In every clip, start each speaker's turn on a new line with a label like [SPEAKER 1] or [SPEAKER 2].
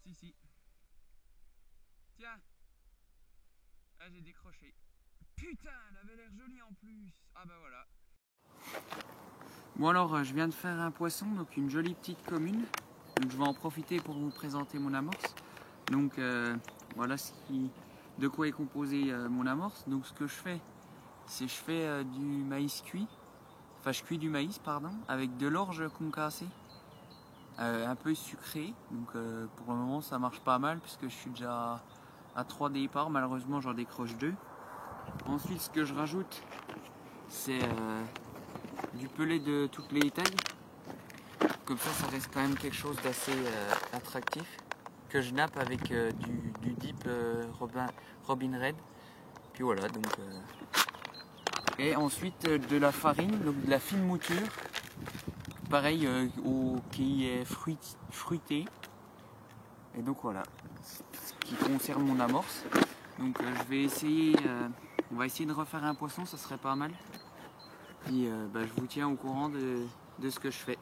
[SPEAKER 1] ici. Tiens. Ah, j'ai décroché. Putain, elle avait l'air jolie en plus. Ah bah voilà. Bon alors, je viens de faire un poisson, donc une jolie petite commune. Donc je vais en profiter pour vous présenter mon amorce. Donc voilà de quoi est composé mon amorce. Donc ce que je fais, c'est je fais du maïs cuit. Enfin, je cuis du maïs, pardon, avec de l'orge concassée. Un peu sucré. Donc pour le moment, ça marche pas mal puisque je suis déjà à 3 départs. Malheureusement, j'en décroche 2. Ensuite, ce que je rajoute, c'est du pelé de toutes les tailles. Comme ça reste quand même quelque chose d'assez attractif. Que je nappe avec du dip Robin Red. Puis voilà, donc. Et ensuite de la farine, donc de la fine mouture. Pareil, qui est fruité. Et donc voilà, ce qui concerne mon amorce. Donc je vais essayer, on va essayer de refaire un poisson, ça serait pas mal. Puis je vous tiens au courant de ce que je fais.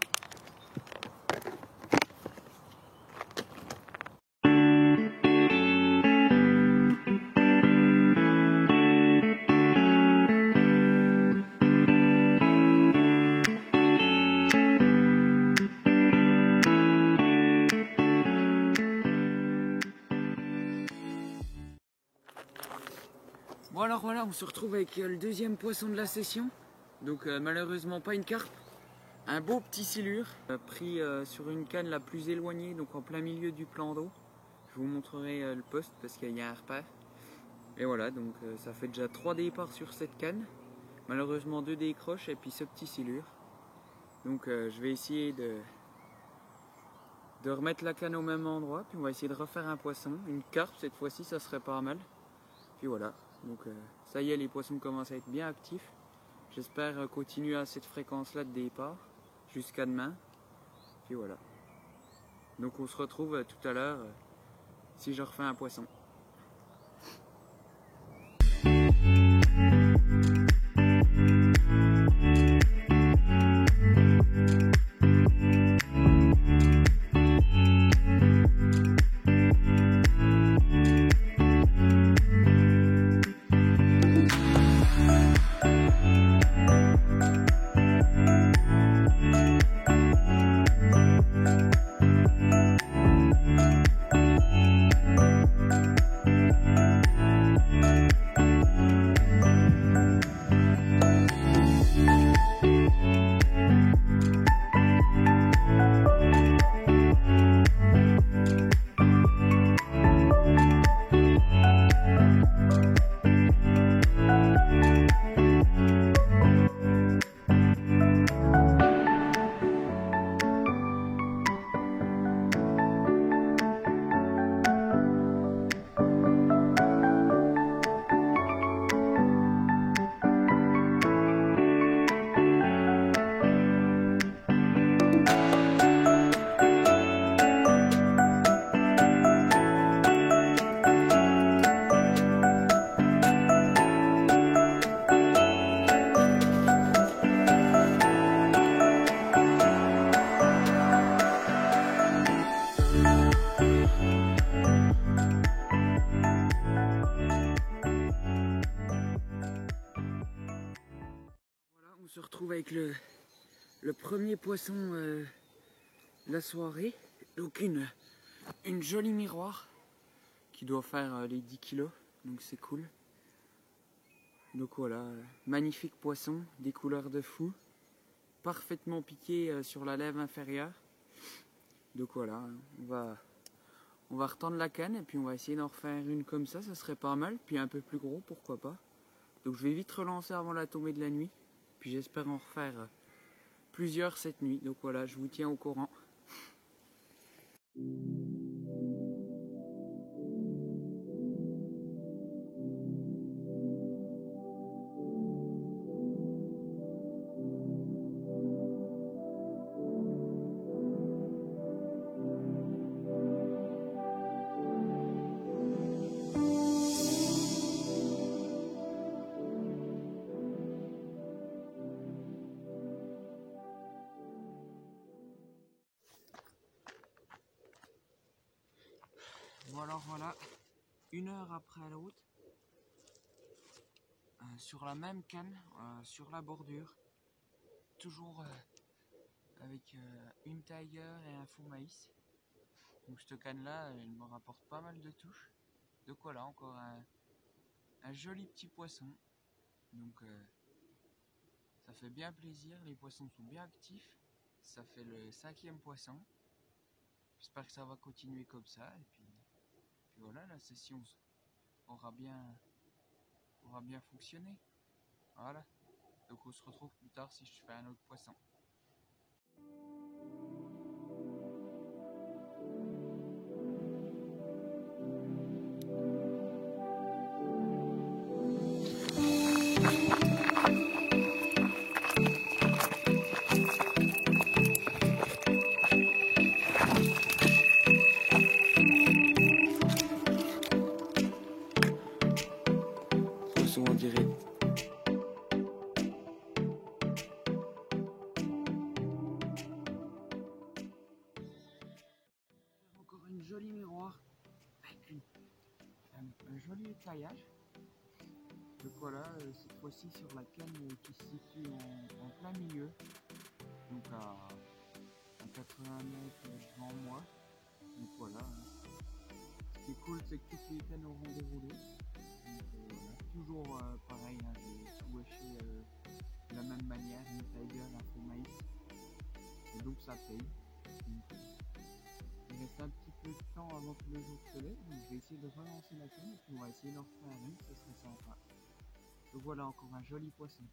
[SPEAKER 1] Bon alors voilà, on se retrouve avec le deuxième poisson de la session. Donc malheureusement pas une carpe, un beau petit silure pris sur une canne la plus éloignée, donc en plein milieu du plan d'eau. Je vous montrerai le poste parce qu'il y a un repère. Et voilà, donc ça fait déjà 3 départs sur cette canne. Malheureusement 2 décroches et puis ce petit silure. Donc je vais essayer de remettre la canne au même endroit, puis on va essayer de refaire un poisson. Une carpe cette fois-ci, ça serait pas mal. Puis voilà. Donc ça y est, les poissons commencent à être bien actifs. J'espère continuer à cette fréquence-là de départ jusqu'à demain. Puis voilà. Donc on se retrouve tout à l'heure si je refais un poisson. On se retrouve avec le premier poisson de la soirée. Donc une jolie miroir qui doit faire les 10 kilos. Donc c'est cool. Donc voilà, magnifique poisson, des couleurs de fou. Parfaitement piqué sur la lèvre inférieure. Donc voilà, on va retendre la canne et puis on va essayer d'en refaire une comme ça serait pas mal. Puis un peu plus gros, pourquoi pas. Donc je vais vite relancer avant la tombée de la nuit. Puis j'espère en refaire plusieurs cette nuit. Donc voilà, je vous tiens au courant. Bon alors voilà, 1 heure après la route, sur la même canne, sur la bordure, toujours avec une Tiger et un fond maïs. Donc cette canne là, elle me rapporte pas mal de touches. Donc voilà, encore un joli petit poisson. Donc ça fait bien plaisir, les poissons sont bien actifs. Ça fait le 5e poisson. J'espère que ça va continuer comme ça. Et puis voilà, la session aura bien fonctionné. Voilà. Donc on se retrouve plus tard si je fais un autre poisson. Poisson en direct. Encore une jolie miroir avec un joli écaillage. Donc voilà, cette fois-ci sur la canne qui se situe en plein milieu, donc à 80 mètres devant moi. Donc voilà, ce qui est cool c'est que toutes les cannes auront déroulé. Donc, voilà. Toujours pareil, hein, j'ai sous-weché de la même manière, une Tiger, un fond maïs. Et donc ça paye. Donc, il reste un petit peu de temps avant que le jour se lève, donc je vais essayer de relancer la canne et puis on va essayer d'en refaire une, ce serait sympa. Donc voilà encore un joli poisson.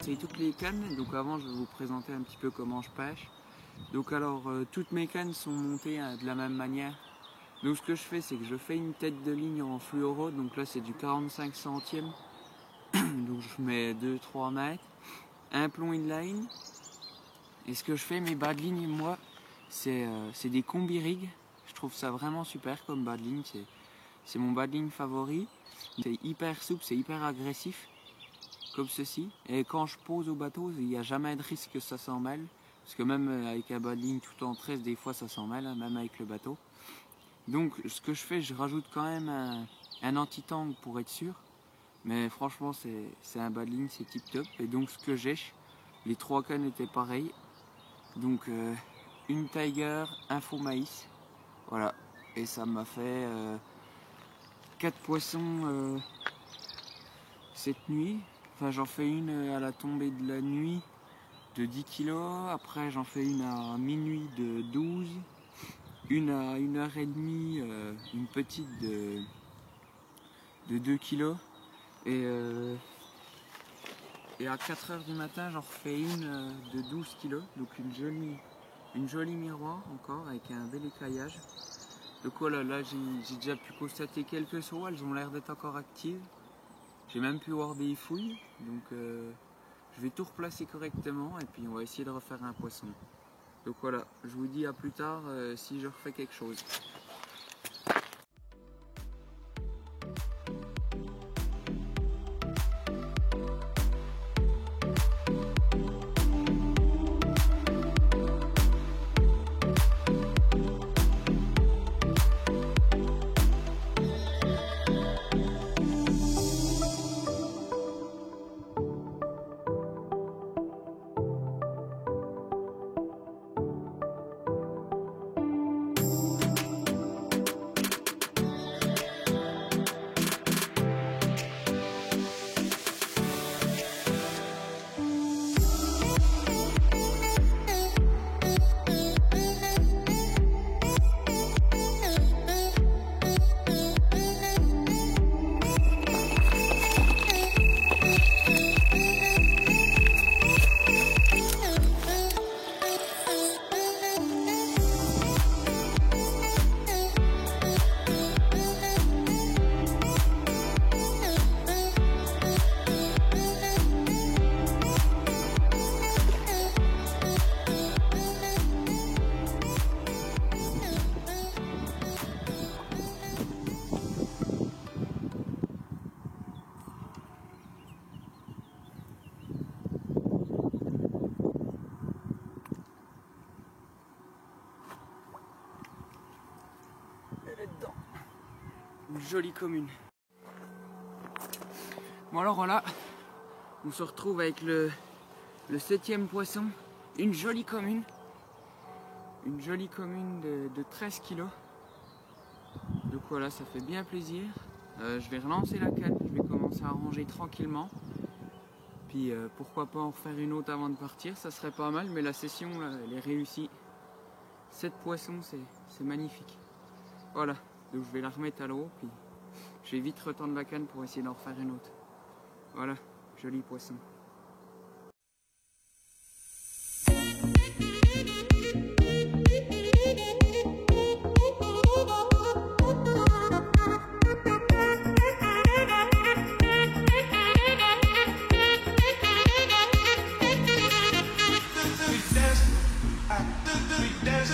[SPEAKER 1] C'est toutes les cannes, donc avant je vais vous présenter un petit peu comment je pêche. Donc alors toutes mes cannes sont montées de la même manière. Donc ce que je fais c'est que je fais une tête de ligne en fluoro, donc là c'est du 45 centièmes. Donc je mets 2-3 mètres, un plomb inline. Et ce que je fais, mes bas de ligne moi, c'est des combi rigs. Je trouve ça vraiment super comme bas de ligne, c'est mon bas de ligne favori. C'est hyper souple, c'est hyper agressif. Comme ceci, et quand je pose au bateau, il n'y a jamais de risque que ça s'en mêle, parce que même avec un bas de ligne tout en 13, des fois ça s'en mêle, hein, même avec le bateau. Donc ce que je fais, je rajoute quand même un anti-tangle pour être sûr, mais franchement c'est un bas de ligne, c'est tip top. Et donc ce que j'ai, les 3 cannes étaient pareilles, donc une Tiger, un faux maïs, voilà, et ça m'a fait 4 poissons cette nuit. Enfin, j'en fais une à la tombée de la nuit de 10 kg, après j'en fais une à minuit de 12, une à 1h30, une petite de 2 kg, et à 4h du matin j'en refais une de 12 kg, donc une jolie miroir encore avec un bel écaillage. Donc voilà, là j'ai déjà pu constater quelques sauts, elles ont l'air d'être encore actives. J'ai même pu voir des fouilles, donc je vais tout replacer correctement et puis on va essayer de refaire un poisson. Donc voilà, je vous dis à plus tard si je refais quelque chose. jolie commune. Bon alors voilà, on se retrouve avec le 7e poisson, une jolie commune de 13 kilos. Donc voilà, ça fait bien plaisir. Je vais relancer la canne, je vais commencer à ranger tranquillement. Puis pourquoi pas en refaire une autre avant de partir, ça serait pas mal, mais la session là, elle est réussie. 7 poissons, c'est magnifique. Voilà, donc je vais la remettre à l'eau, puis je vais vite retendre la canne pour essayer d'en refaire une autre. Voilà, joli poisson.
[SPEAKER 2] We dancing,